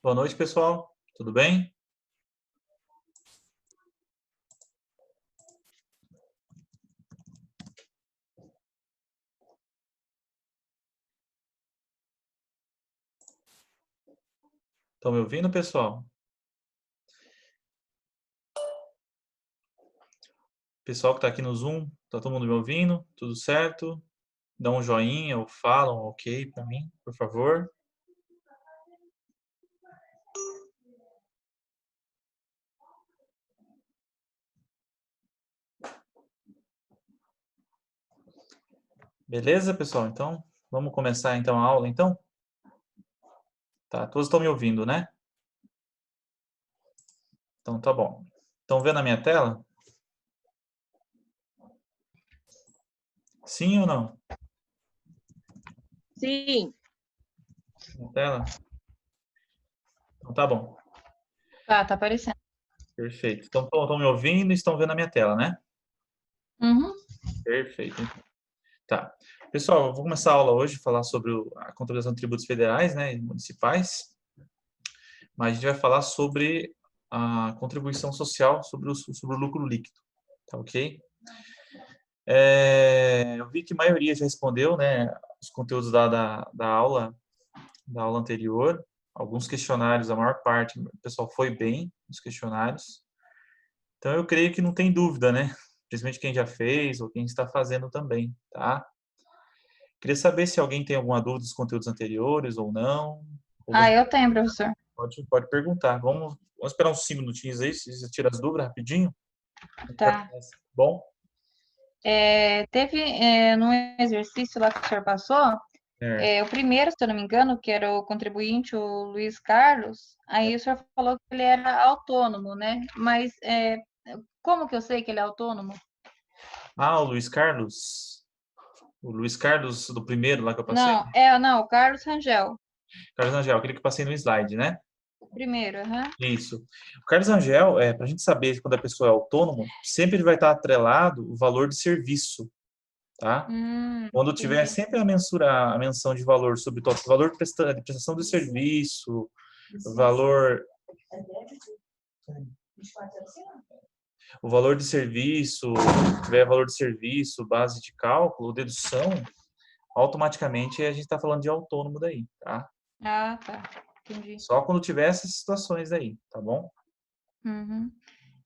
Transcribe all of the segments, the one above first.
Boa noite, pessoal. Tudo bem? Estão me ouvindo, pessoal? Pessoal que está aqui no Zoom, está todo mundo me ouvindo? Tudo certo? Dá um joinha ou fala um ok para mim, por favor. Beleza, pessoal? Então, vamos começar então a aula, então? Tá, todos estão me ouvindo, né? Então, tá bom. Estão vendo a minha tela? Sim ou não? Sim. Na tela? Então, tá bom. Tá aparecendo. Perfeito. Então, estão me ouvindo e estão vendo a minha tela, né? Uhum. Perfeito. Tá. Pessoal, eu vou começar a aula hoje, falar sobre a contabilização de tributos federais, né, e municipais. Mas a gente vai falar sobre a contribuição social sobre o lucro líquido, tá ok? Eu vi que a maioria já respondeu, né, os conteúdos da aula anterior. Alguns questionários, a maior parte, o pessoal foi bem nos questionários. Então, eu creio que não tem dúvida, né? Principalmente quem já fez ou quem está fazendo também, tá? Queria saber se alguém tem alguma dúvida dos conteúdos anteriores ou não. Eu tenho, professor. Pode perguntar. Vamos esperar uns 5 minutinhos aí, se você tira as dúvidas rapidinho. Tá. Bom? Teve num exercício lá que o senhor passou, É, o primeiro, se eu não me engano, que era o contribuinte, o Luiz Carlos, aí o senhor falou que ele era autônomo, né? Mas como que eu sei que ele é autônomo? o Luiz Carlos. O Luiz Carlos do primeiro lá que eu passei. Não, o Carlos Rangel. Carlos Angel, aquele que eu passei no slide, né? O primeiro, aham. Isso. O Carlos Angel, para a gente saber quando a pessoa é autônomo, sempre vai estar atrelado o valor de serviço, tá? Quando tiver Entendi. sempre a menção de valor sobre o valor de prestação de serviço, valor o valor de serviço, se tiver valor de serviço, base de cálculo, dedução, automaticamente a gente está falando de autônomo daí, tá? Ah, tá. Entendi. Só quando tiver essas situações aí, tá bom? Uhum.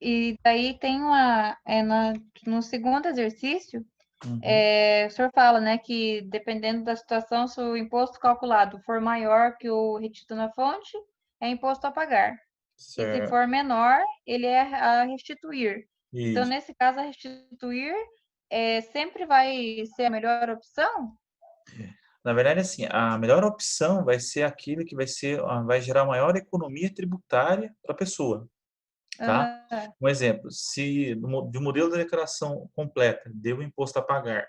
E daí tem no segundo exercício, Uhum. o senhor fala, né, que dependendo da situação, se o imposto calculado for maior que o retido na fonte, é imposto a pagar. E se Certo. for menor, ele é a restituir. Então, Isso. nesse caso, a restituir sempre vai ser a melhor opção? Na verdade, assim, a melhor opção vai ser aquilo que vai gerar maior economia tributária para a pessoa, tá? Ah, Um exemplo, se de um modelo de declaração completa deu imposto a pagar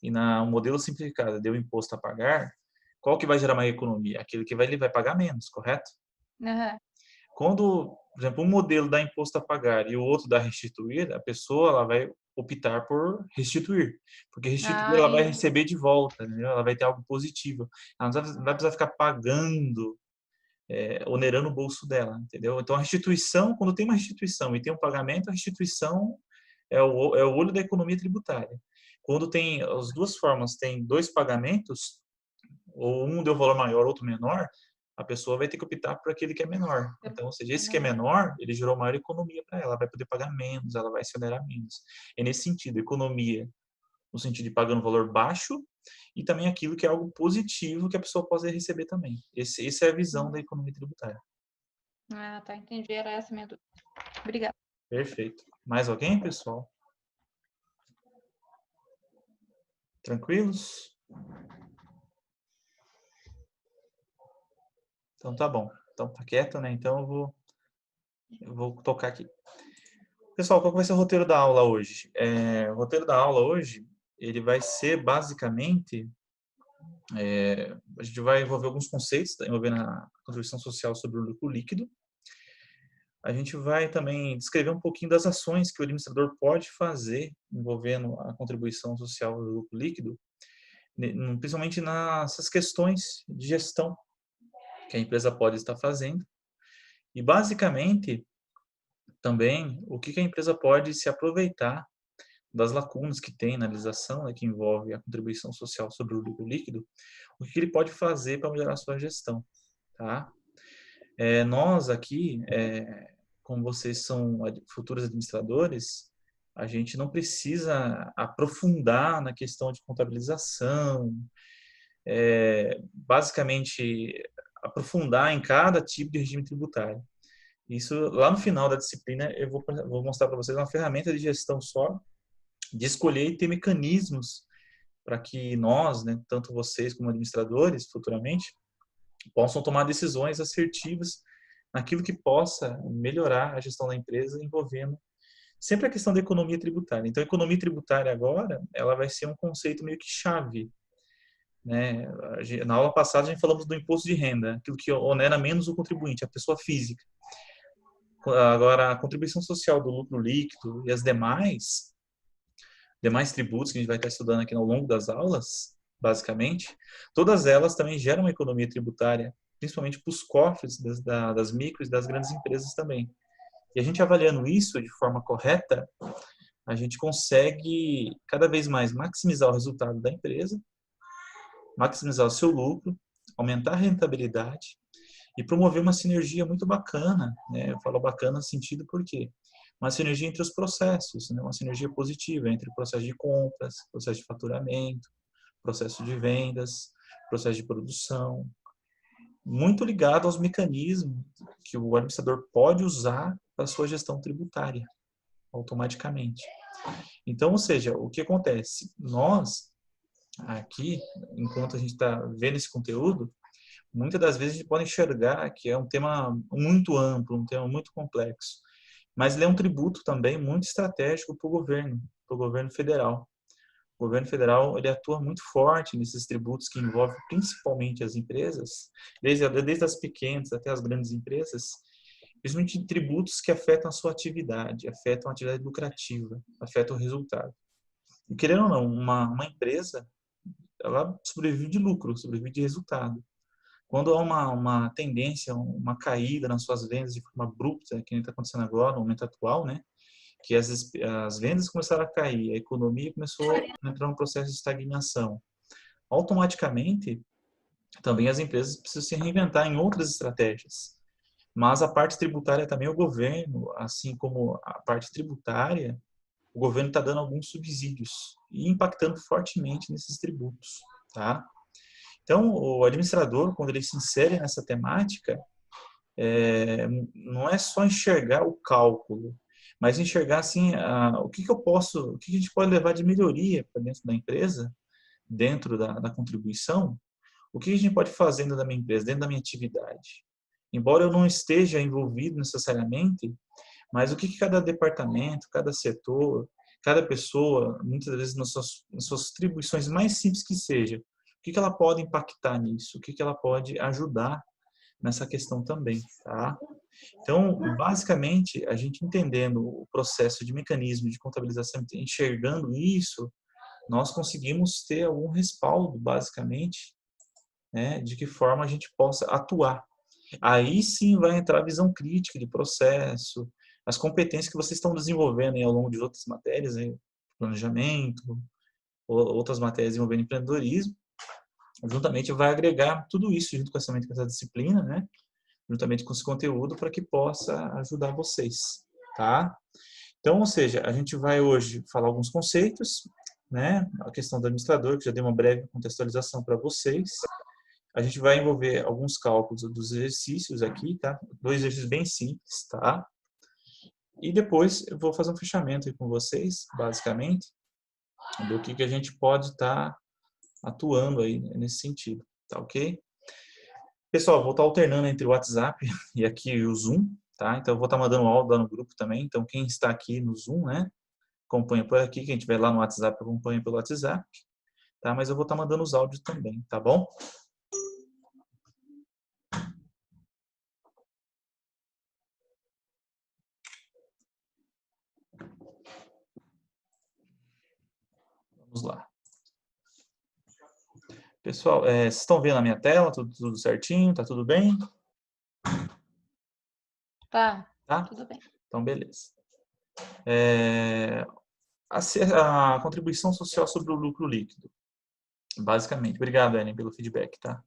e na um modelo simplificado deu imposto a pagar, qual que vai gerar maior economia? Aquele que ele vai pagar menos, correto? aham. Quando, por exemplo, um modelo dá imposto a pagar e o outro dá restituir, a pessoa ela vai optar por restituir, porque restituir ela vai Entendi. receber de volta, entendeu? Ela vai ter algo positivo. Ela não vai precisar ficar pagando, onerando o bolso dela, entendeu? Então a restituição, quando tem uma restituição e tem um pagamento, a restituição é o olho da economia tributária. Quando tem as duas formas, tem dois pagamentos, ou um deu valor maior, outro menor, a pessoa vai ter que optar por aquele que é menor. Então, ou seja, esse que é menor, ele gerou maior economia para ela, vai poder pagar menos, ela vai se onerar menos. É nesse sentido, economia no sentido de pagando valor baixo e também aquilo que é algo positivo que a pessoa possa receber também. Essa é a visão da economia tributária. Ah, tá, entendi. Era essa a minha dúvida. Obrigada. Perfeito. Mais alguém, pessoal? Tranquilos? Então tá bom. Então tá quieto, né? Então eu vou tocar aqui. Pessoal, qual que vai ser o roteiro da aula hoje? O roteiro da aula hoje, ele vai ser basicamente, a gente vai envolver alguns conceitos, envolvendo a contribuição social sobre o lucro líquido. A gente vai também descrever um pouquinho das ações que o administrador pode fazer envolvendo a contribuição social do lucro líquido, principalmente nessas questões de gestão que a empresa pode estar fazendo. E, basicamente, também o que a empresa pode se aproveitar das lacunas que tem na legislação, né, que envolve a contribuição social sobre o lucro líquido, o que ele pode fazer para melhorar a sua gestão, tá? Nós aqui, como vocês são futuros administradores, a gente não precisa aprofundar na questão de contabilização, basicamente aprofundar em cada tipo de regime tributário. Isso, lá no final da disciplina, eu vou mostrar para vocês uma ferramenta de gestão só, de escolher e ter mecanismos para que nós, né, tanto vocês como administradores, futuramente, possam tomar decisões assertivas naquilo que possa melhorar a gestão da empresa, envolvendo sempre a questão da economia tributária. Então, a economia tributária agora, ela vai ser um conceito meio que chave, né? Na aula passada, a gente falamos do imposto de renda, aquilo que onera menos o contribuinte, a pessoa física. Agora, a contribuição social do lucro líquido e as demais tributos que a gente vai estar estudando aqui ao longo das aulas, basicamente, todas elas também geram uma economia tributária, principalmente para os cofres das micros e das grandes empresas também. E a gente avaliando isso de forma correta, a gente consegue cada vez mais maximizar o resultado da empresa, maximizar o seu lucro, aumentar a rentabilidade e promover uma sinergia muito bacana, né? Eu falo bacana no sentido porque uma sinergia entre os processos, né? Uma sinergia positiva entre o processo de compras, processo de faturamento, processo de vendas, processo de produção, muito ligado aos mecanismos que o administrador pode usar para a sua gestão tributária, automaticamente. Então, ou seja, o que acontece? Nós, aqui, enquanto a gente está vendo esse conteúdo, muitas das vezes a gente pode enxergar que é um tema muito amplo, um tema muito complexo. Mas ele é um tributo também muito estratégico para o governo federal. O governo federal ele atua muito forte nesses tributos que envolvem principalmente as empresas, desde as pequenas até as grandes empresas, principalmente tributos que afetam a sua atividade, afetam a atividade lucrativa, afetam o resultado. E querendo ou não, uma empresa, ela sobrevive de lucro, sobrevive de resultado. Quando há uma tendência, uma caída nas suas vendas de forma abrupta, que está acontecendo agora, no momento atual, né? Que as vendas começaram a cair, a economia começou a entrar num processo de estagnação. Automaticamente, também as empresas precisam se reinventar em outras estratégias. Mas a parte tributária também, o governo, assim como a parte tributária, o governo está dando alguns subsídios e impactando fortemente nesses tributos, tá? Então, o administrador, quando ele se insere nessa temática, não é só enxergar o cálculo, mas enxergar assim, o que a gente pode levar de melhoria para dentro da empresa, dentro da contribuição, o que a gente pode fazer dentro da minha empresa, dentro da minha atividade. Embora eu não esteja envolvido necessariamente, mas o que cada departamento, cada setor, cada pessoa, muitas vezes nas suas atribuições mais simples que seja, o que ela pode impactar nisso, o que ela pode ajudar nessa questão também, tá? Então, basicamente, a gente entendendo o processo de mecanismo de contabilização, enxergando isso, nós conseguimos ter algum respaldo, basicamente, né, de que forma a gente possa atuar. Aí sim vai entrar a visão crítica de processo, as competências que vocês estão desenvolvendo aí ao longo de outras matérias, aí, planejamento, outras matérias envolvendo empreendedorismo, juntamente vai agregar tudo isso junto com essa disciplina, né? Juntamente com esse conteúdo para que possa ajudar vocês, tá? Então, ou seja, a gente vai hoje falar alguns conceitos, né? A questão do administrador, que já dei uma breve contextualização para vocês. A gente vai envolver alguns cálculos dos exercícios aqui, tá? 2 exercícios bem simples, tá? E depois eu vou fazer um fechamento aí com vocês, basicamente, do que a gente pode estar atuando aí nesse sentido, tá ok? Pessoal, vou estar alternando entre o WhatsApp e aqui o Zoom, tá? Então, eu vou estar mandando áudio lá no grupo também. Então, quem está aqui no Zoom, né, acompanha por aqui. Quem estiver lá no WhatsApp, acompanha pelo WhatsApp, tá? Mas eu vou estar mandando os áudios também, tá bom? Vamos lá. Pessoal, vocês estão vendo a minha tela? Tudo certinho? Tá tudo bem? Tá, Tá? tudo bem. Então, beleza. A contribuição social sobre o lucro líquido, basicamente. Obrigado, Ellen, pelo feedback, tá?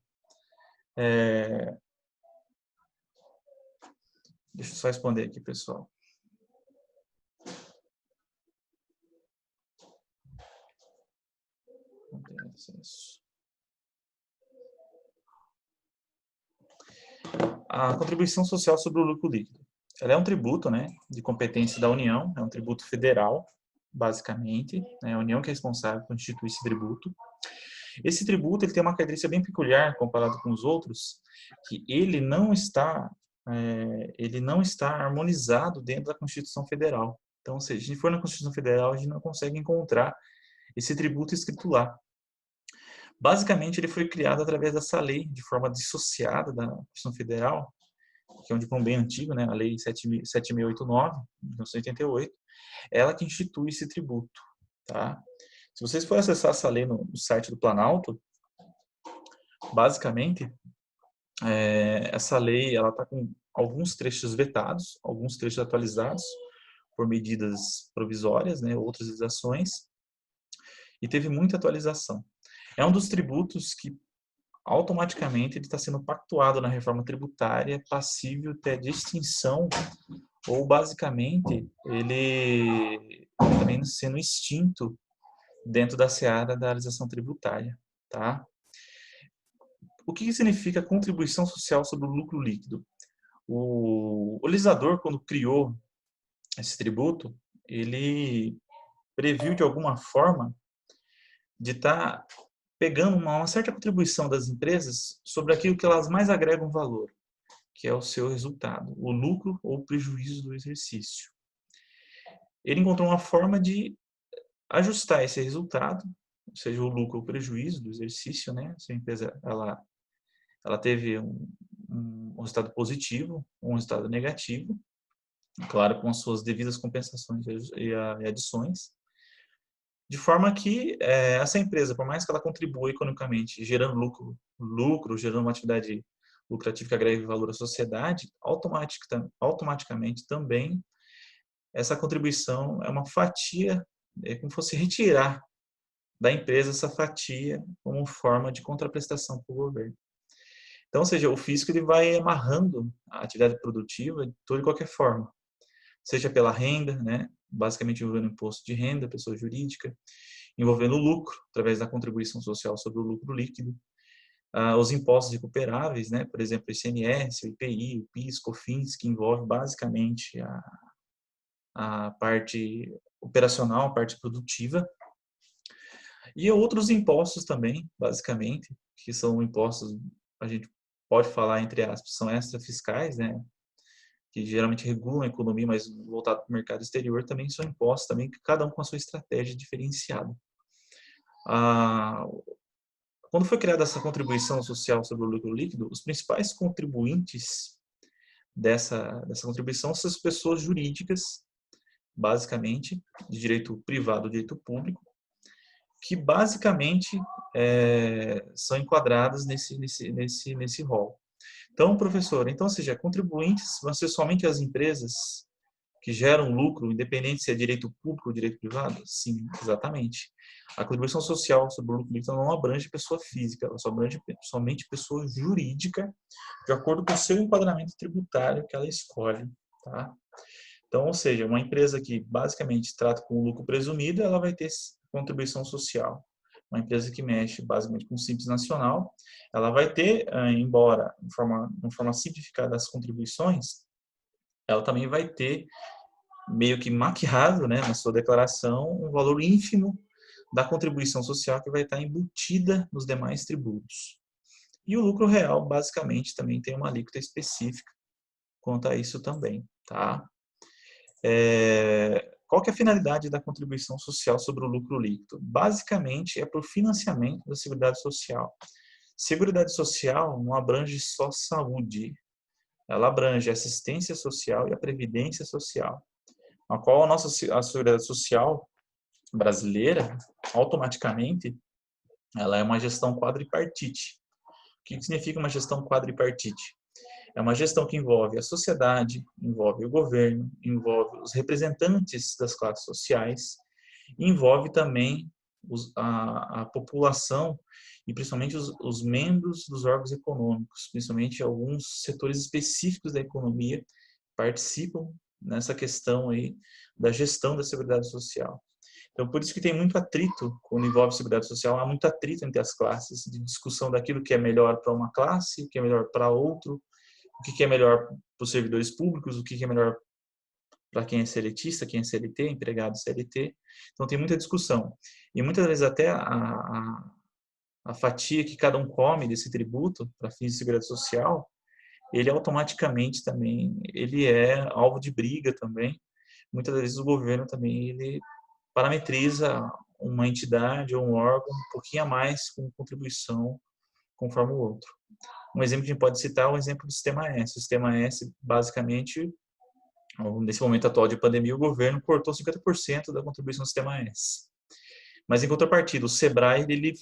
Deixa eu só responder aqui, pessoal. Não tem acesso. A contribuição social sobre o lucro líquido. Ela é um tributo, né, de competência da União, é um tributo federal, basicamente, né, a União que é responsável por instituir esse tributo. Esse tributo ele tem uma característica bem peculiar comparado com os outros, que ele não está harmonizado dentro da Constituição Federal. Então, se a gente for na Constituição Federal, a gente não consegue encontrar esse tributo escrito lá. Basicamente, ele foi criado através dessa lei, de forma dissociada da Constituição Federal, que é um diploma bem antigo, né? A Lei 7.689, de 1988, ela que institui esse tributo, tá? Se vocês forem acessar essa lei no site do Planalto, basicamente, essa lei ela está com alguns trechos vetados, alguns trechos atualizados por medidas provisórias, né? Outras legislações, e teve muita atualização. É um dos tributos que automaticamente ele está sendo pactuado na reforma tributária, passível até de extinção, ou basicamente ele também sendo extinto dentro da seara da legislação tributária, tá? O que significa contribuição social sobre o lucro líquido? O legislador, quando criou esse tributo, ele previu de alguma forma de estar pegando uma certa contribuição das empresas sobre aquilo que elas mais agregam valor, que é o seu resultado, o lucro ou o prejuízo do exercício. Ele encontrou uma forma de ajustar esse resultado, ou seja, o lucro ou o prejuízo do exercício, né? Se a empresa ela teve um resultado positivo, um resultado negativo, claro, com as suas devidas compensações e adições, de forma que essa empresa, por mais que ela contribua economicamente, gerando lucro, gerando uma atividade lucrativa que agregue valor à sociedade, automaticamente também essa contribuição é uma fatia, é como se fosse retirar da empresa essa fatia como forma de contraprestação para o governo. Então, ou seja, o fisco ele vai amarrando a atividade produtiva de toda e qualquer forma, seja pela renda, né, basicamente envolvendo imposto de renda, pessoa jurídica, envolvendo o lucro, através da contribuição social sobre o lucro líquido, os impostos recuperáveis, né, por exemplo, o ICMS, o IPI, o PIS, COFINS, que envolve basicamente a parte operacional, a parte produtiva, e outros impostos também, basicamente, que são impostos, a gente pode falar, entre aspas, são extrafiscais, né, que geralmente regulam a economia, mas voltado para o mercado exterior, também são impostos, também, cada um com a sua estratégia diferenciada. Quando foi criada essa contribuição social sobre o lucro líquido, os principais contribuintes dessa contribuição são as pessoas jurídicas, basicamente, de direito privado ou direito público, que basicamente são enquadradas nesse rol. Então, professor, ou seja, contribuintes vão ser somente as empresas que geram lucro, independente se é direito público ou direito privado? Sim, exatamente. A contribuição social sobre o lucro líquido não abrange pessoa física, ela só abrange somente pessoa jurídica, de acordo com o seu enquadramento tributário que ela escolhe, tá? Então, ou seja, uma empresa que basicamente trata com o lucro presumido, ela vai ter contribuição social. Uma empresa que mexe basicamente com o Simples Nacional, ela vai ter, embora de forma simplificada as contribuições, ela também vai ter meio que maquiado, né, na sua declaração, um valor ínfimo da contribuição social que vai estar embutida nos demais tributos. E o lucro real, basicamente, também tem uma alíquota específica quanto a isso também, tá? Qual que é a finalidade da contribuição social sobre o lucro líquido? Basicamente, é para o financiamento da Seguridade Social. Seguridade Social não abrange só saúde, ela abrange a assistência social e a previdência social, a qual a Seguridade Social brasileira, automaticamente, ela é uma gestão quadripartite. O que significa uma gestão quadripartite? É uma gestão que envolve a sociedade, envolve o governo, envolve os representantes das classes sociais, envolve também a população e principalmente os membros dos órgãos econômicos, principalmente alguns setores específicos da economia participam nessa questão aí da gestão da Seguridade Social. Então, por isso que tem muito atrito, quando envolve Seguridade Social, há muito atrito entre as classes, de discussão daquilo que é melhor para uma classe, o que é melhor para outro, o que é melhor para os servidores públicos, o que é melhor para quem é seletista, quem é CLT, empregado CLT. Então, tem muita discussão. E muitas vezes até a fatia que cada um come desse tributo para fins de segurança social, ele automaticamente também, ele é alvo de briga também. Muitas vezes o governo também, ele parametriza uma entidade ou um órgão um pouquinho a mais com contribuição conforme o outro. Um exemplo que a gente pode citar é o exemplo do Sistema S. O Sistema S, basicamente, nesse momento atual de pandemia, o governo cortou 50% da contribuição do Sistema S. Mas, em contrapartida, o Sebrae, ele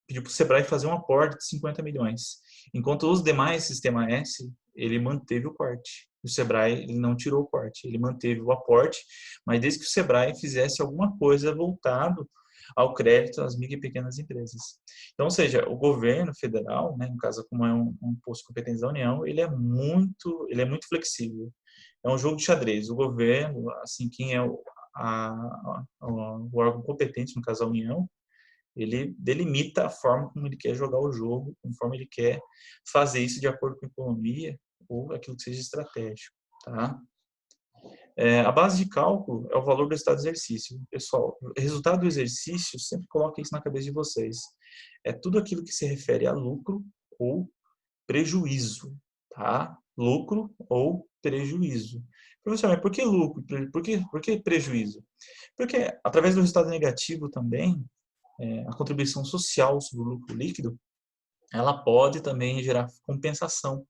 pediu para o Sebrae fazer um aporte de 50 milhões. Enquanto os demais Sistema S, ele manteve o corte. O Sebrae ele não tirou o corte, ele manteve o aporte, mas desde que o Sebrae fizesse alguma coisa voltado ao crédito às micro e pequenas empresas. Então, ou seja, o governo federal, né, no caso como é um posto de competência da União, ele é muito flexível. É um jogo de xadrez. O governo, assim, quem é o órgão competente, no caso a União, ele delimita a forma como ele quer jogar o jogo, conforme ele quer fazer isso de acordo com a economia ou aquilo que seja estratégico, tá? A base de cálculo é o valor do resultado do exercício. Pessoal, o resultado do exercício, sempre coloca isso na cabeça de vocês. É tudo aquilo que se refere a lucro ou prejuízo, tá? Lucro ou prejuízo. Professor, mas por que lucro? Por que prejuízo? Porque através do resultado negativo também, a contribuição social sobre o lucro líquido, ela pode também gerar compensação.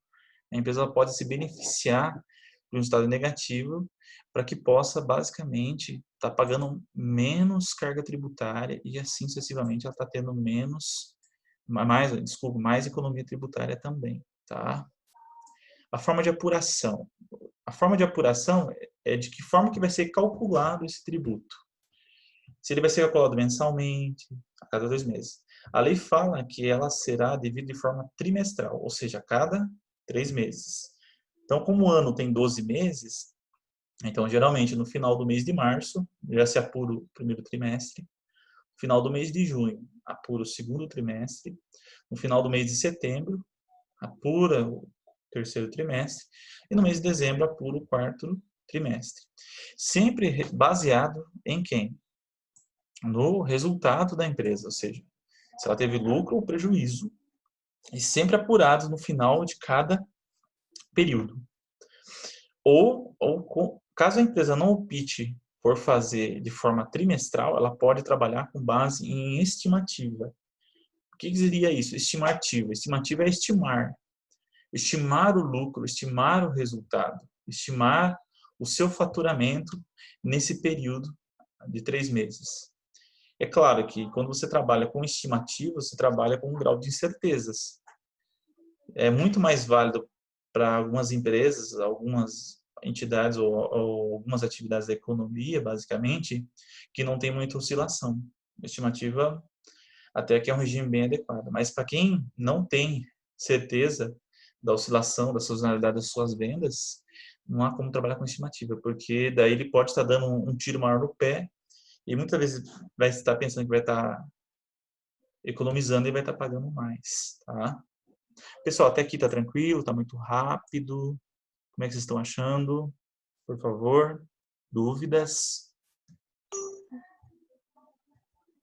A empresa pode se beneficiar de um resultado negativo para que possa, basicamente, estar pagando menos carga tributária e, assim, sucessivamente, ela está tendo mais economia tributária também, tá? A forma de apuração. A forma de apuração é de que forma que vai ser calculado esse tributo. Se ele vai ser calculado mensalmente, a cada 2 meses. A lei fala que ela será devida de forma trimestral, ou seja, a cada 3 meses. Então, como o ano tem 12 meses, então, geralmente, no final do mês de março, já se apura o primeiro trimestre. No final do mês de junho, apura o segundo trimestre. No final do mês de setembro, apura o terceiro trimestre. E no mês de dezembro, apura o quarto trimestre. Sempre baseado em quem? No resultado da empresa, ou seja, se ela teve lucro ou prejuízo, e sempre apurados no final de cada período. Caso a empresa não opte por fazer de forma trimestral, ela pode trabalhar com base em estimativa. O que seria isso? Estimativa. Estimativa é estimar. Estimar o lucro, estimar o resultado, estimar o seu faturamento nesse período de 3 meses. É claro que quando você trabalha com estimativa, você trabalha com um grau de incertezas. É muito mais válido para algumas empresas, algumas entidades ou algumas atividades da economia, basicamente, que não tem muita oscilação. A estimativa até que é um regime bem adequado. Mas para quem não tem certeza da oscilação, da sazonalidade das suas vendas, não há como trabalhar com estimativa, porque daí ele pode estar dando um tiro maior no pé e muitas vezes vai estar pensando que vai estar economizando e vai estar pagando mais, tá? Pessoal, até aqui tá tranquilo, tá muito rápido. Como é que vocês estão achando? Por favor, dúvidas?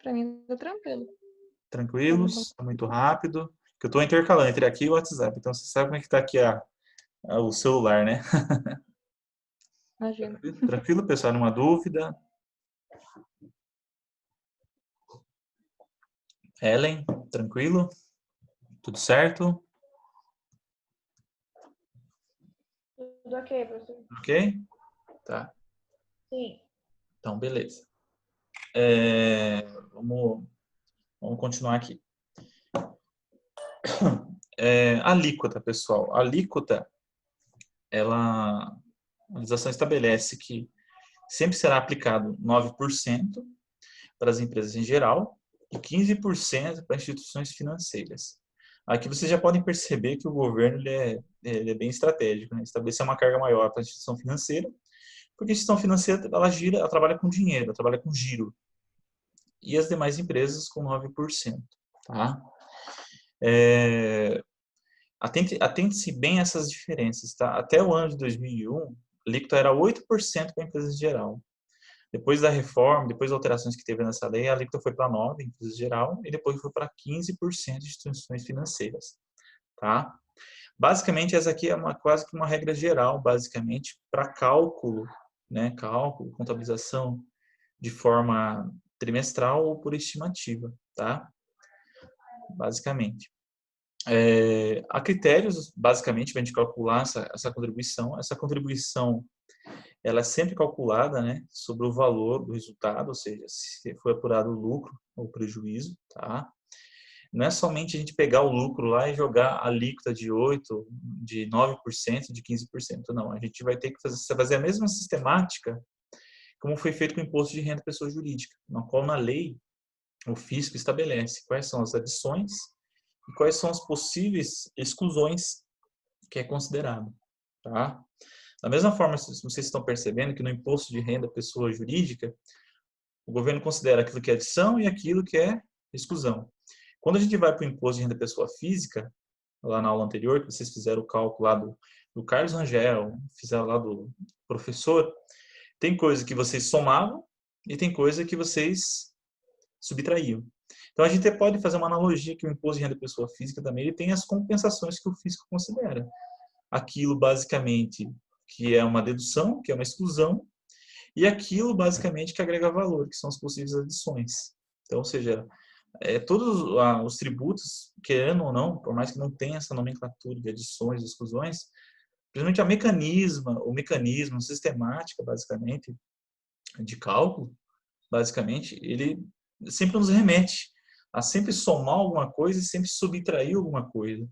Para mim tá tranquilo. Tranquilos? Tá muito rápido? Que eu estou intercalando entre aqui e o WhatsApp. Então, você sabe como é que está aqui o celular, né? Imagina. Tranquilo, pessoal? Nenhuma dúvida? Ellen, tranquilo? Tudo certo? Tudo ok, professor? Ok? Tá. Sim. Então, beleza. Vamos continuar aqui. Alíquota, pessoal. A alíquota, a legislação estabelece que sempre será aplicado 9% para as empresas em geral e 15% para instituições financeiras. Aqui vocês já podem perceber que o governo ele é bem estratégico, né? Estabelecer uma carga maior para a instituição financeira, porque a instituição financeira ela trabalha com dinheiro, ela trabalha com giro. E as demais empresas com 9%. Tá? Atente-se bem a essas diferenças. Tá? Até o ano de 2001, a alíquota era 8% para empresas em geral. Depois da reforma, depois das alterações que teve nessa lei, a alíquota foi para 9% em empresas em geral e depois foi para 15% de instituições financeiras. Tá? Basicamente, essa aqui é quase que uma regra geral, basicamente, para cálculo, né? Cálculo, contabilização de forma trimestral ou por estimativa, tá? Basicamente. Há critérios, basicamente, para a gente calcular essa contribuição. Essa contribuição, ela é sempre calculada, né, sobre o valor do resultado, ou seja, se foi apurado o lucro ou prejuízo, tá? Não é somente a gente pegar o lucro lá e jogar a alíquota de 8%, de 9%, de 15%, não. A gente vai ter que fazer a mesma sistemática como foi feito com o imposto de renda da pessoa jurídica, na qual na lei o fisco estabelece quais são as adições e quais são as possíveis exclusões que é considerado, tá? Da mesma forma, vocês estão percebendo que no imposto de renda da pessoa jurídica, o governo considera aquilo que é adição e aquilo que é exclusão. Quando a gente vai para o imposto de renda da pessoa física, lá na aula anterior, que vocês fizeram o cálculo lá do Carlos Rangel, fizeram lá do professor, tem coisa que vocês somavam e tem coisa que vocês subtraíam. Então, a gente pode fazer uma analogia que o imposto de renda da pessoa física também ele tem as compensações que o fisco considera. Aquilo, basicamente, que é uma dedução, que é uma exclusão, e aquilo, basicamente, que agrega valor, que são as possíveis adições. Então, ou seja, todos os tributos, querendo ou não, por mais que não tenha essa nomenclatura de adições e exclusões, principalmente o mecanismo, a sistemática, basicamente, de cálculo, basicamente, ele sempre nos remete a sempre somar alguma coisa e sempre subtrair alguma coisa.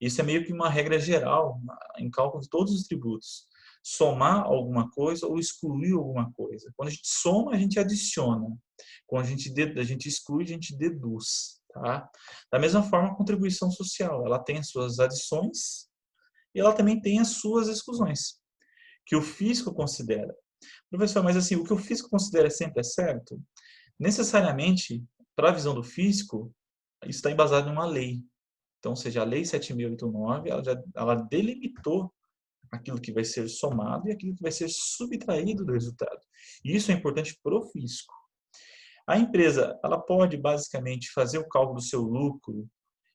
Isso é meio que uma regra geral em cálculo de todos os tributos. Somar alguma coisa ou excluir alguma coisa. Quando a gente soma, a gente adiciona. Quando a gente exclui, a gente deduz. Tá? Da mesma forma, a contribuição social. Ela tem as suas adições e ela também tem as suas exclusões, que o fisco considera. Professor, mas assim, o que o fisco considera sempre é certo? Necessariamente, para a visão do fisco, isso está embasado em uma lei. Então, ou seja, a Lei 7.089, ela delimitou aquilo que vai ser somado e aquilo que vai ser subtraído do resultado. E isso é importante para o fisco. A empresa, ela pode basicamente fazer o cálculo do seu lucro,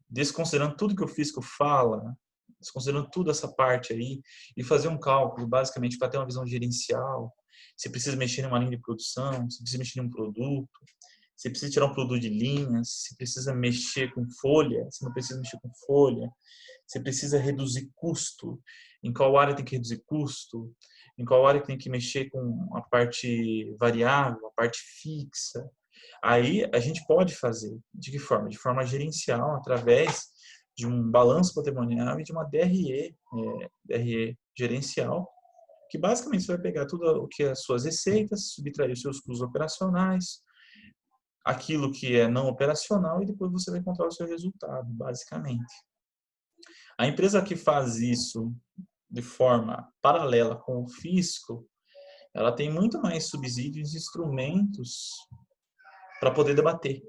desconsiderando tudo que o fisco fala, desconsiderando toda essa parte aí, e fazer um cálculo basicamente para ter uma visão gerencial. Se precisa mexer em uma linha de produção, se precisa mexer em um produto, se precisa tirar um produto de linhas, se precisa mexer com folha, se não precisa mexer com folha, se precisa reduzir custo, em qual área tem que reduzir custo, em qual área tem que mexer com a parte variável, a parte fixa. Aí a gente pode fazer. De que forma? De forma gerencial, através de um balanço patrimonial e de uma DRE gerencial, que basicamente você vai pegar tudo o que é as suas receitas, subtrair os seus custos operacionais, aquilo que é não operacional e depois você vai encontrar o seu resultado, basicamente. A empresa que faz isso de forma paralela com o fisco, ela tem muito mais subsídios e instrumentos para poder debater.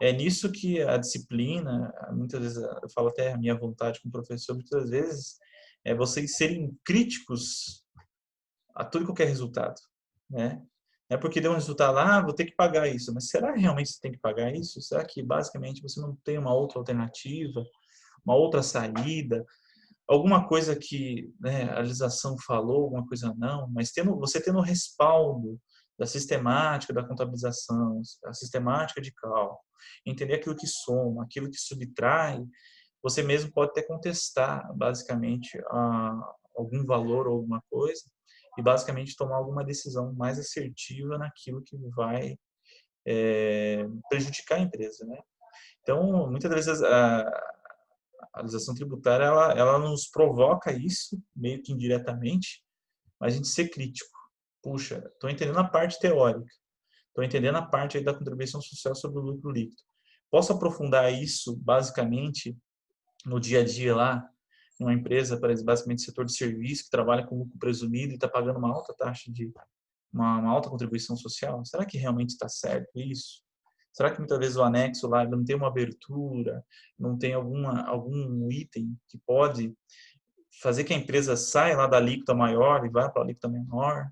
É nisso que a disciplina, muitas vezes, eu falo até a minha vontade como professor, muitas vezes, é vocês serem críticos a todo e qualquer resultado, né? É porque deu um resultado lá, vou ter que pagar isso. Mas será que realmente você tem que pagar isso? Será que basicamente você não tem uma outra alternativa, uma outra saída? Alguma coisa que, né, a legislação falou, alguma coisa não, mas você tendo o respaldo da sistemática da contabilização, a sistemática de cálculo, entender aquilo que soma, aquilo que subtrai, você mesmo pode até contestar, basicamente, algum valor ou alguma coisa, e basicamente tomar alguma decisão mais assertiva naquilo que vai prejudicar a empresa, né? Então, muitas vezes a legislação tributária ela nos provoca isso, meio que indiretamente, mas a gente ser crítico. Puxa, estou entendendo a parte teórica, estou entendendo a parte aí da contribuição social sobre o lucro líquido. Posso aprofundar isso, basicamente, no dia a dia lá, em uma empresa, basicamente setor de serviço, que trabalha com lucro presumido e está pagando uma alta taxa de uma alta contribuição social? Será que realmente está certo isso? Será que muitas vezes o anexo lá não tem uma abertura, não tem algum item que pode fazer que a empresa saia lá da alíquota maior e vá para a alíquota menor?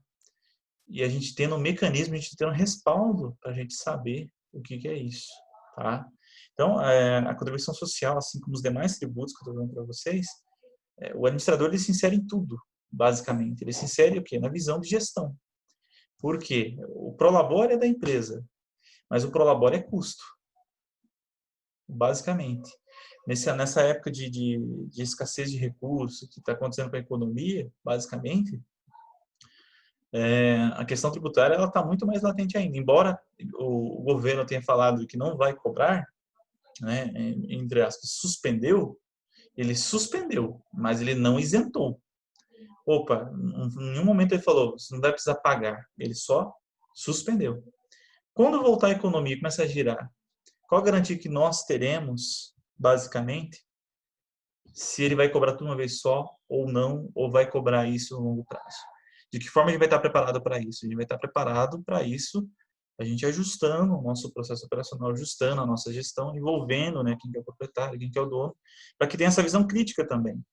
E a gente tendo um mecanismo, a gente tendo um respaldo para a gente saber o que é isso, tá? Então, a contribuição social, assim como os demais tributos que eu estou dando para vocês, o administrador ele se insere em tudo, basicamente. Ele se insere o quê? Na visão de gestão. Por quê? O prolabore é da empresa, mas o prolabore é custo, basicamente. Nessa época de escassez de recursos que está acontecendo com a economia, basicamente, a questão tributária ela está muito mais latente ainda. Embora o governo tenha falado que não vai cobrar, né, entre aspas, ele suspendeu, mas ele não isentou. Opa, em nenhum momento ele falou, você não vai precisar pagar. Ele só suspendeu. Quando voltar a economia e começar a girar, qual a garantia que nós teremos, basicamente, se ele vai cobrar tudo uma vez só ou não, ou vai cobrar isso no longo prazo? De que forma a gente vai estar preparado para isso? A gente vai estar preparado para isso, a gente ajustando o nosso processo operacional, ajustando a nossa gestão, envolvendo, né, quem que é o proprietário, quem que é o dono, para que tenha essa visão crítica também.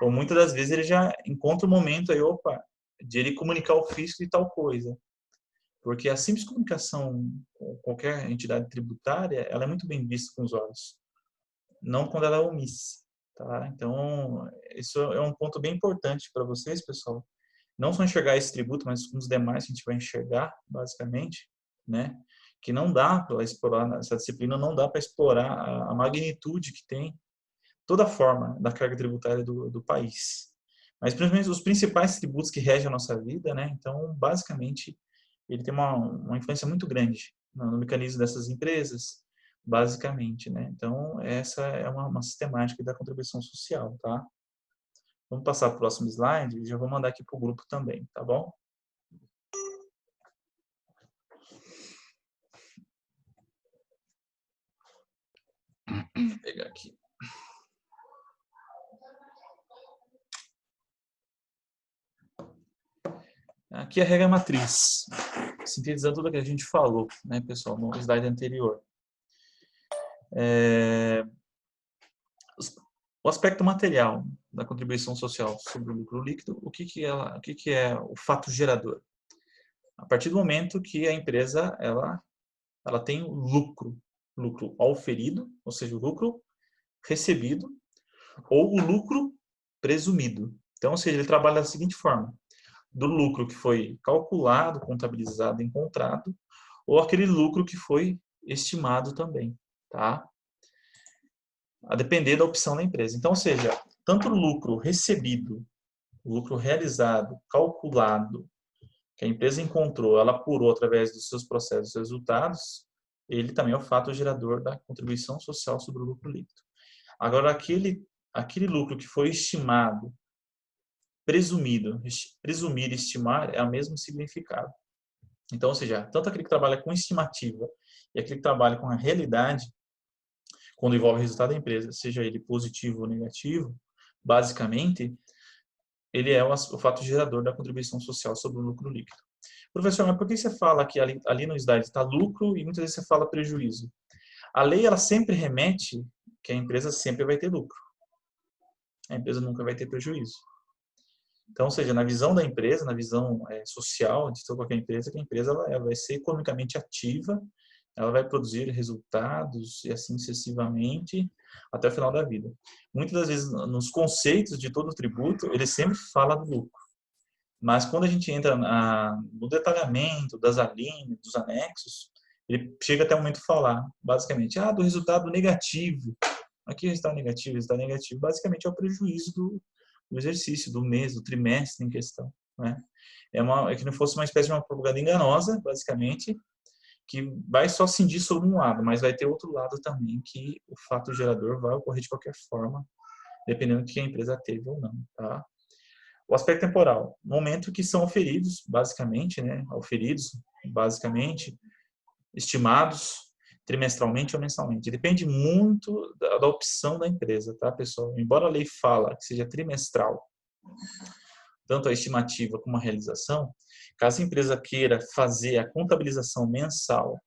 Ou muitas das vezes ele já encontra o momento aí, opa, de ele comunicar ao fisco de tal coisa. Porque a simples comunicação com qualquer entidade tributária, ela é muito bem vista com os olhos. Não quando ela é omissa, tá? Então, isso é um ponto bem importante para vocês, pessoal. Não só enxergar esse tributo, mas os demais que a gente vai enxergar, basicamente, né? Que não dá para explorar, essa disciplina não dá para explorar a magnitude que tem toda a forma da carga tributária do país. Mas, principalmente, os principais tributos que regem a nossa vida, né? Então, basicamente, ele tem uma influência muito grande no mecanismo dessas empresas, basicamente, né? Então, essa é uma sistemática da contribuição social, tá? Vamos passar para o próximo slide, já vou mandar aqui para o grupo também, tá bom? Vou pegar aqui. Aqui é a regra matriz, sintetizando tudo o que a gente falou, né, pessoal, no slide anterior. O aspecto material da contribuição social sobre o lucro líquido, o que é o fato gerador? A partir do momento que a empresa ela tem lucro auferido, ou seja, o lucro recebido, ou o lucro presumido. Então, ou seja, ele trabalha da seguinte forma: do lucro que foi calculado, contabilizado, encontrado, ou aquele lucro que foi estimado também, tá? A depender da opção da empresa. Então, ou seja, tanto o lucro recebido, o lucro realizado, calculado, que a empresa encontrou, ela apurou através dos seus processos e resultados, ele também é o fato gerador da contribuição social sobre o lucro líquido. Agora, aquele lucro que foi estimado, presumido, presumir e estimar é o mesmo significado. Então, ou seja, tanto aquele que trabalha com estimativa e aquele que trabalha com a realidade, quando envolve o resultado da empresa, seja ele positivo ou negativo, basicamente, ele é o fato gerador da contribuição social sobre o lucro líquido. Professor, mas por que você fala que ali no slide está lucro e muitas vezes você fala prejuízo? A lei, ela sempre remete que a empresa sempre vai ter lucro. A empresa nunca vai ter prejuízo. Então, ou seja, na visão da empresa, na visão social de toda qualquer empresa, que a empresa ela vai ser economicamente ativa, ela vai produzir resultados e assim sucessivamente até o final da vida. Muitas das vezes, nos conceitos de todo o tributo, ele sempre fala do lucro. Mas quando a gente entra no detalhamento das alíneas, dos anexos, ele chega até o momento de falar, basicamente, do resultado negativo. Aqui o resultado negativo. O resultado negativo, basicamente, é o prejuízo do exercício, do mês, do trimestre em questão. Né? É que não fosse uma espécie de uma propaganda enganosa, basicamente, que vai só cindir sobre um lado, mas vai ter outro lado também, que o fato gerador vai ocorrer de qualquer forma, dependendo do que a empresa teve ou não. Tá? O aspecto temporal, momento que são oferidos, basicamente, estimados trimestralmente ou mensalmente. Depende muito da opção da empresa, tá, pessoal? Embora a lei fala que seja trimestral, tanto a estimativa como a realização, caso a empresa queira fazer a contabilização mensal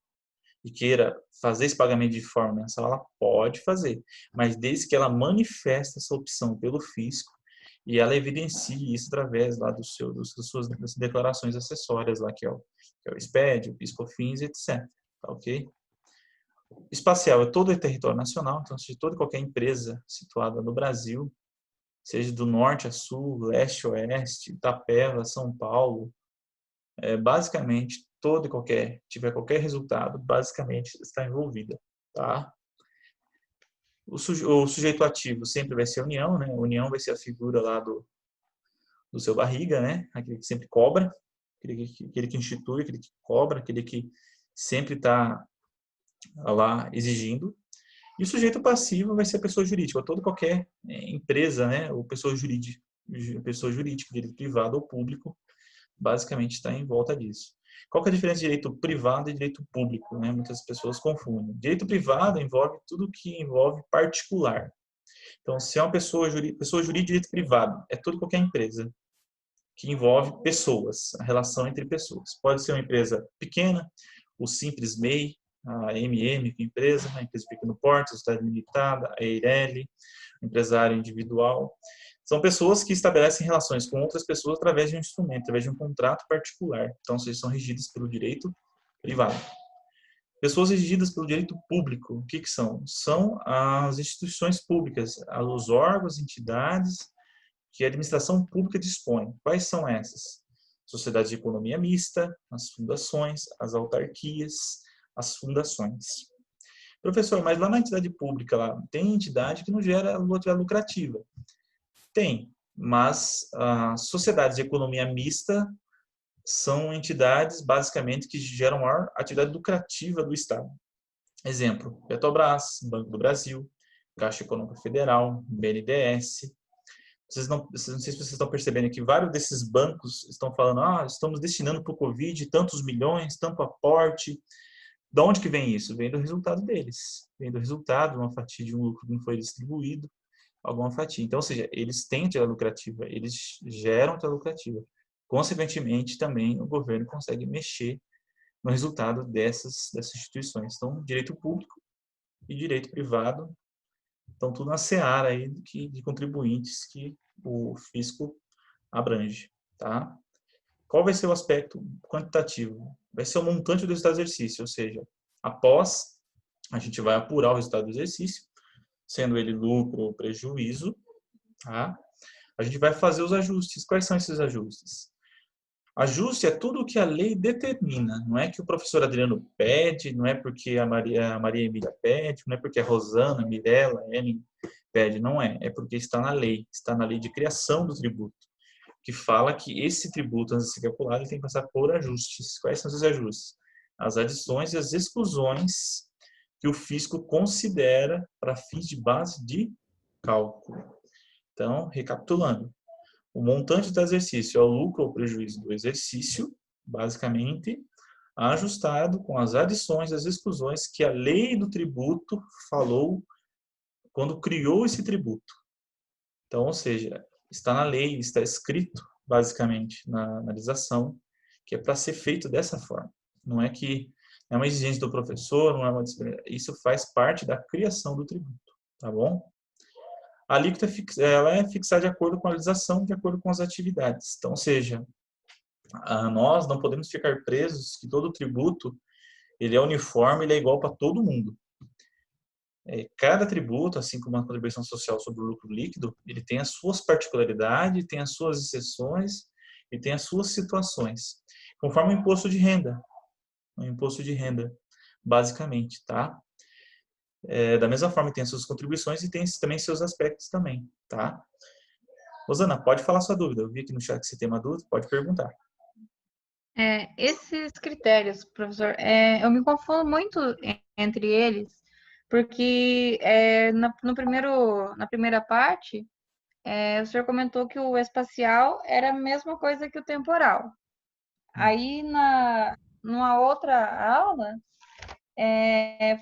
e queira fazer esse pagamento de forma mensal, ela pode fazer, mas desde que ela manifeste essa opção pelo fisco e ela evidencie isso através lá das suas declarações acessórias, lá, que é o SPED, o PIS/COFINS, etc. Tá, ok? Espacial é todo o território nacional, então, se toda e qualquer empresa situada no Brasil, seja do norte a sul, leste a oeste, Itapeva, São Paulo, basicamente, tiver qualquer resultado, basicamente está envolvida. Tá? O sujeito ativo sempre vai ser a União, né? A União vai ser a figura lá do seu barriga, né? Aquele que sempre cobra, aquele que institui, aquele que cobra, aquele que sempre está lá exigindo. E o sujeito passivo vai ser a pessoa jurídica, toda qualquer empresa, né? Ou pessoa jurídica, direito privado ou público, basicamente está em volta disso. Qual que é a diferença de direito privado e direito público? Né? Muitas pessoas confundem. Direito privado envolve tudo que envolve particular. Então, se é uma pessoa jurídica de direito privado, é tudo qualquer empresa que envolve pessoas, a relação entre pessoas. Pode ser uma empresa pequena, o simples MEI, a MM, que é empresa, a empresa de pequeno porte, a sociedade limitada, a EIRELI, empresário individual. São pessoas que estabelecem relações com outras pessoas através de um instrumento, através de um contrato particular. Então, eles são regidos pelo direito privado. Pessoas regidas pelo direito público, o que são? São as instituições públicas, os órgãos, entidades que a administração pública dispõe. Quais são essas? Sociedades de economia mista, as fundações, as autarquias, as fundações. Professor, mas lá na entidade pública, lá, tem entidade que não gera atividade lucrativa? Tem, mas as sociedades de economia mista são entidades, basicamente, que geram a maior atividade lucrativa do Estado. Exemplo, Petrobras, Banco do Brasil, Caixa Econômica Federal, BNDES. Não sei se vocês estão percebendo que vários desses bancos estão falando, estamos destinando para o Covid tantos milhões, tanto aporte. De onde que vem isso? Vem do resultado deles. Vem do resultado, uma fatia de um lucro que não foi distribuído, alguma fatia. Então, ou seja, eles têm atividade lucrativa, eles geram atividade lucrativa. Consequentemente, também o governo consegue mexer no resultado dessas instituições. Então, direito público e direito privado estão tudo na seara aí de contribuintes que o fisco abrange. Tá? Qual vai ser o aspecto quantitativo? Vai ser o montante do resultado do exercício, ou seja, após a gente vai apurar o resultado do exercício, sendo ele lucro ou prejuízo, tá? A gente vai fazer os ajustes. Quais são esses ajustes? Ajuste é tudo o que a lei determina. Não é que o professor Adriano pede, não é porque a Maria Emília pede, não é porque a Rosana, a Mirella, a Ellen pede, não é. É porque está na lei de criação do tributo, que fala que esse tributo, antes de ser calculado, ele tem que passar por ajustes. Quais são esses ajustes? As adições e as exclusões que o fisco considera para fins de base de cálculo. Então, recapitulando, o montante do exercício é o lucro ou prejuízo do exercício, basicamente, ajustado com as adições e as exclusões que a lei do tributo falou quando criou esse tributo. Então, ou seja, está na lei, está escrito, basicamente, na legislação, que é para ser feito dessa forma. Não é que é uma exigência do professor, não é uma disciplina. Isso faz parte da criação do tributo, tá bom? A alíquota ela é fixada de acordo com a legislação, de acordo com as atividades. Então, ou seja, nós não podemos ficar presos que todo tributo ele é uniforme, ele é igual para todo mundo. Cada tributo, assim como a contribuição social sobre o lucro líquido, ele tem as suas particularidades, tem as suas exceções e tem as suas situações, conforme o imposto de renda. O imposto de renda, basicamente, tá? Da mesma forma, tem as suas contribuições e tem também seus aspectos também, tá? Rosana, pode falar sua dúvida. Eu vi aqui no chat que você tem uma dúvida, pode perguntar. Esses critérios, professor, eu me confundo muito entre eles, porque na primeira parte, o senhor comentou que o espacial era a mesma coisa que o temporal. Aí, numa outra aula,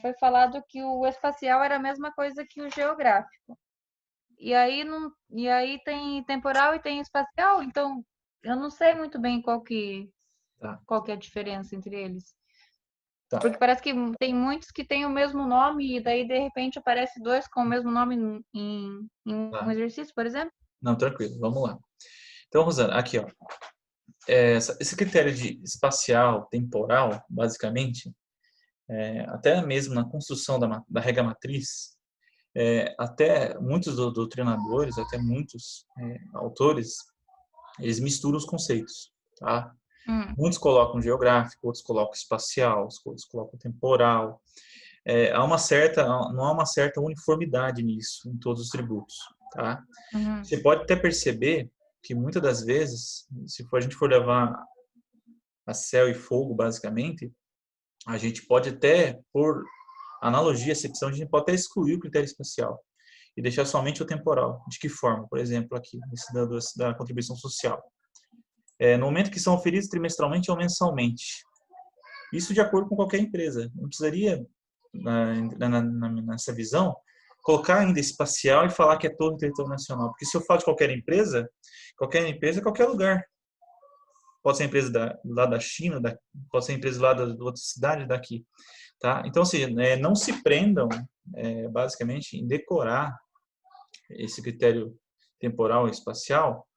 foi falado que o espacial era a mesma coisa que o geográfico. E aí tem temporal e tem espacial, então eu não sei muito bem qual que é a diferença entre eles. Tá. Porque parece que tem muitos que têm o mesmo nome e daí, de repente, aparece dois com o mesmo nome em um exercício, por exemplo. Não, tranquilo, vamos lá. Então, Rosana, aqui, ó. Esse critério de espacial, temporal, basicamente, até mesmo na construção da regra matriz, até muitos doutrinadores, até muitos autores, eles misturam os conceitos, tá? Muitos colocam geográfico, outros colocam espacial, outros colocam temporal. Não há uma certa uniformidade nisso, em todos os tributos, tá? Você pode até perceber que muitas das vezes, se a gente for levar a céu e fogo, basicamente, a gente pode até, por analogia, acepção, a gente pode até excluir o critério espacial e deixar somente o temporal. De que forma? Por exemplo, aqui, nesse da contribuição social. No momento que são oferidos trimestralmente ou mensalmente. Isso de acordo com qualquer empresa. Não precisaria, nessa visão, colocar ainda espacial e falar que é todo o território nacional. Porque se eu falo de qualquer empresa é qualquer lugar. Pode ser empresa lá da China, pode ser empresa lá da outra cidade daqui. Tá? Então, assim, não se prendam, basicamente, em decorar esse critério temporal e espacial,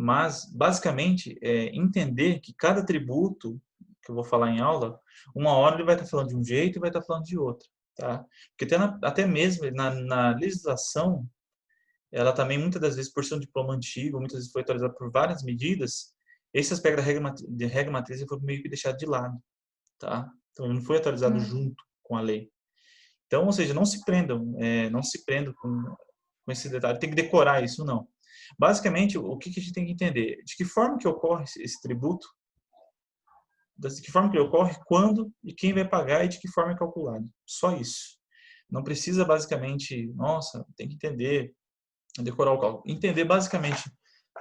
mas, basicamente, entender que cada tributo, que eu vou falar em aula, uma hora ele vai estar falando de um jeito e vai estar falando de outro. Tá? Porque até mesmo na legislação, ela também, muitas das vezes, por ser um diploma antigo, muitas vezes foi atualizado por várias medidas, esse aspecto da regra matriz foi meio que deixado de lado. Tá? Então, ele não foi atualizado junto com a lei. Então, ou seja, não se prendam com esse detalhe. Tem que decorar isso, não. Basicamente, o que a gente tem que entender? De que forma que ocorre esse tributo? De que forma que ele ocorre? Quando e quem vai pagar e de que forma é calculado? Só isso. Não precisa, basicamente, nossa, tem que entender, decorar o cálculo. Entender, basicamente,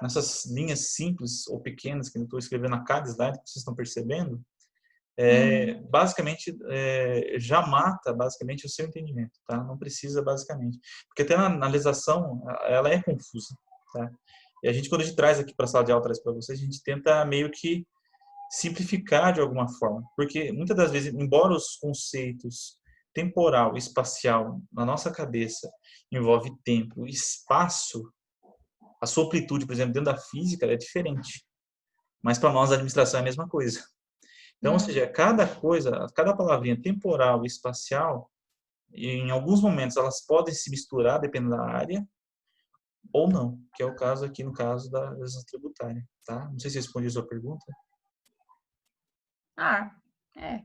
nessas linhas simples ou pequenas que eu estou escrevendo a cada slide, que vocês estão percebendo, basicamente, já mata, basicamente, o seu entendimento, tá? Não precisa, basicamente. Porque até na legislação, ela é confusa, tá? E a gente, quando a gente traz aqui para a sala de aula, traz para vocês, a gente tenta meio que simplificar de alguma forma. Porque, muitas das vezes, embora os conceitos temporal e espacial, na nossa cabeça, envolve tempo e espaço, a sua amplitude, por exemplo, dentro da física, é diferente. Mas, para nós, a administração é a mesma coisa. Então, ou seja, cada palavrinha temporal e espacial, em alguns momentos elas podem se misturar, dependendo da área, ou não, que é o caso aqui, no caso da legislação tributária, tá? Não sei se respondi a sua pergunta. É.